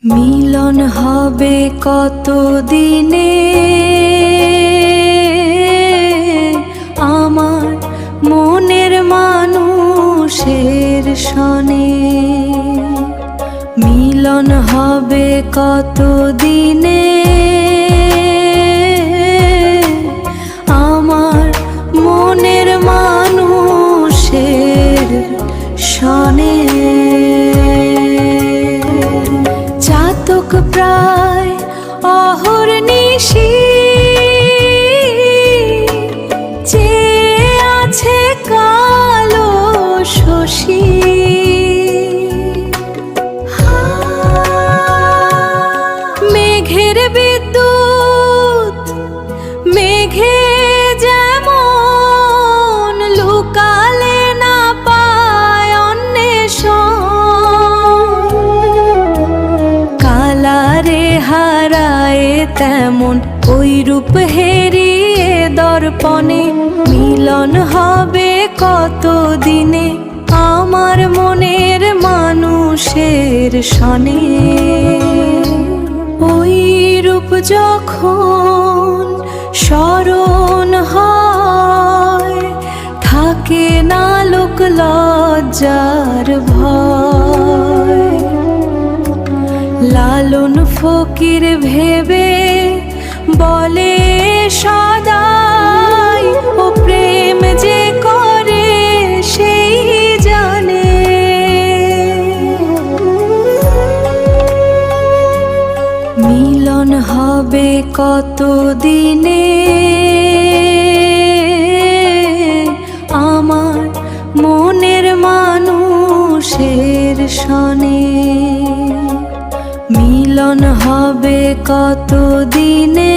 মিলন হবে কত দিনে আমার মনের মানুষের সনে। মিলন হবে কত দিনে আমার মনের মানুষের সনে। চাতক প্রায় অহর্নিশি চেয়ে আছে কালো শশী। মেঘের বিদ্যুৎ মেঘে যেমন লুকালে না পায় অন্বেষণ, কালারে হারায় তেমন ওই রূপ হেরিয়ে দর্পণে। মিলন হবে কত দিনে আমার মনের মানুষের সনে। ওই রূপ যখন স্মরণ হয় থাকে না লোক লজ্জার ভয়। লালন ফকির ভেবে বলে সদাই ও প্রেম যে করে সেই জানে। মিলন হবে কত দিনে আমার মনের মানুষের সনে। মিলন হবে কত দিনে।